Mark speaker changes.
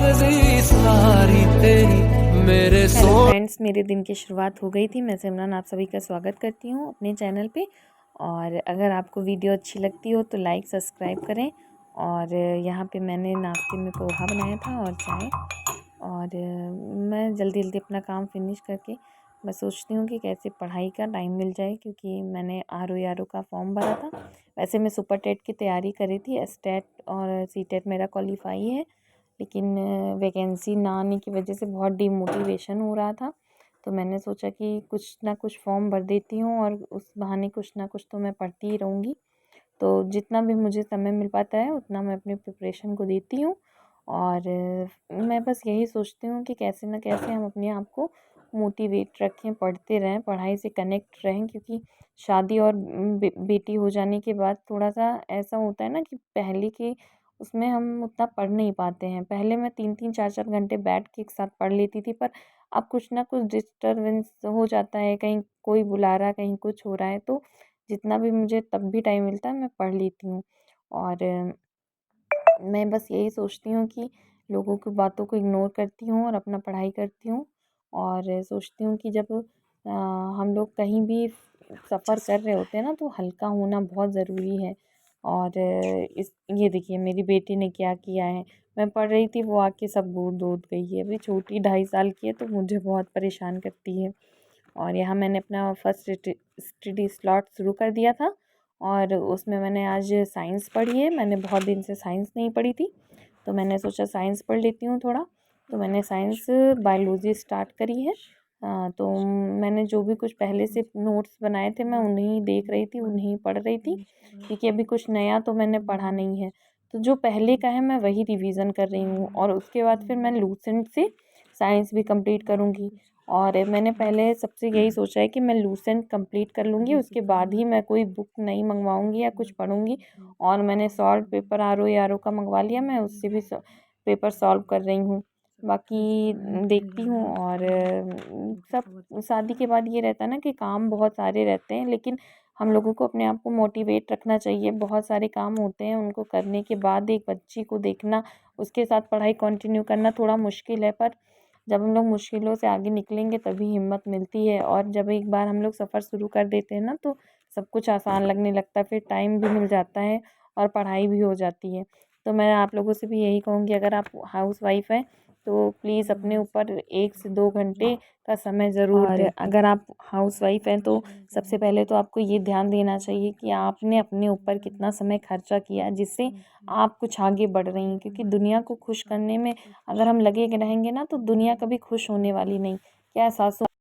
Speaker 1: मर्जी सारी तेरी मेरे
Speaker 2: हेलो फ्रेंड्स, मेरे दिन की शुरुआत हो गई थी। मैं सिमरन आप सभी का स्वागत करती हूँ अपने चैनल पे। और अगर आपको वीडियो अच्छी लगती हो तो लाइक सब्सक्राइब करें। और यहाँ पे मैंने नाश्ते में पोहा बनाया था और चाय। और मैं जल्दी जल्दी अपना काम फिनिश करके मैं सोचती हूँ कि कैसे पढ़ाई का टाइम मिल जाए, क्योंकि मैंने RO का फॉर्म भरा था। वैसे मैं सुपर टेट की तैयारी करी थी, एसटेट और सीटेट मेरा क्वालिफाई है, लेकिन वैकेंसी ना आने की वजह से बहुत डिमोटिवेशन हो रहा था। तो मैंने सोचा कि कुछ ना कुछ फॉर्म भर देती हूँ और उस बहाने कुछ ना कुछ तो मैं पढ़ती ही रहूँगी। तो जितना भी मुझे समय मिल पाता है उतना मैं अपनी प्रिपरेशन को देती हूँ। और मैं बस यही सोचती हूँ कि कैसे ना कैसे हम अपने आप को मोटिवेट रखें, पढ़ते रहें, पढ़ाई से कनेक्ट रहें, क्योंकि शादी और बेटी हो जाने के बाद थोड़ा सा ऐसा होता है ना कि पहले के उसमें हम उतना पढ़ नहीं पाते हैं। पहले मैं 3-3 4-4 घंटे बैठ के एक साथ पढ़ लेती थी, पर अब कुछ ना कुछ डिस्टर्बेंस हो जाता है, कहीं कोई बुला रहा है, कहीं कुछ हो रहा है, तो जितना भी मुझे तब भी टाइम मिलता है मैं पढ़ लेती हूँ। और मैं बस यही सोचती हूँ कि लोगों की बातों को इग्नोर करती हूँ और अपना पढ़ाई करती हूँ। और सोचती हूँ कि जब हम लोग कहीं भी सफ़र कर रहे होते हैं ना, तो हल्का होना बहुत ज़रूरी है। और इस ये देखिए मेरी बेटी ने क्या किया है। मैं पढ़ रही थी, वो आके सब गोद गई है। अभी छोटी 2.5 साल की है, तो मुझे बहुत परेशान करती है। और यहाँ मैंने अपना फर्स्ट स्टडी स्लॉट शुरू कर दिया था और उसमें मैंने आज साइंस पढ़ी है। मैंने बहुत दिन से साइंस नहीं पढ़ी थी, तो मैंने सोचा साइंस पढ़ लेती हूँ थोड़ा। तो मैंने साइंस बायोलॉजी स्टार्ट करी है। तो मैंने जो भी कुछ पहले से नोट्स बनाए थे मैं उन्हीं देख रही थी, उन्हीं पढ़ रही थी, क्योंकि अभी कुछ नया तो मैंने पढ़ा नहीं है। तो जो पहले का है मैं वही रिवीजन कर रही हूँ, और उसके बाद फिर मैं लूसेंट से साइंस भी कंप्लीट करूँगी। और मैंने पहले सबसे यही सोचा है कि मैं लूसेंट कंप्लीट कर लूँगी, उसके बाद ही मैं कोई बुक नई मंगवाऊँगी या कुछ पढ़ूँगी। और मैंने सॉल्व पेपर RO का मंगवा लिया, मैं उससे भी पेपर सॉल्व कर रही हूँ। बाकी देखती हूँ। और सब शादी के बाद ये रहता है ना कि काम बहुत सारे रहते हैं, लेकिन हम लोगों को अपने आप को मोटिवेट रखना चाहिए। बहुत सारे काम होते हैं, उनको करने के बाद एक बच्ची को देखना, उसके साथ पढ़ाई कंटिन्यू करना थोड़ा मुश्किल है, पर जब हम लोग मुश्किलों से आगे निकलेंगे तभी हिम्मत मिलती है। और जब एक बार हम लोग सफ़र शुरू कर देते हैं ना, तो सब कुछ आसान लगने लगता है, फिर टाइम भी मिल जाता है और पढ़ाई भी हो जाती है। तो मैं आप लोगों से भी यही कहूँगी, अगर आप हाउसवाइफ़ हैं तो प्लीज़ अपने ऊपर 1 से 2 घंटे का समय ज़रूर दें। और अगर आप हाउसवाइफ़ हैं तो सबसे पहले तो आपको ये ध्यान देना चाहिए कि आपने अपने ऊपर कितना समय खर्चा किया, जिससे आप कुछ आगे बढ़ रही हैं। क्योंकि दुनिया को खुश करने में अगर हम लगे रहेंगे ना, तो दुनिया कभी खुश होने वाली नहीं। क्या एहसास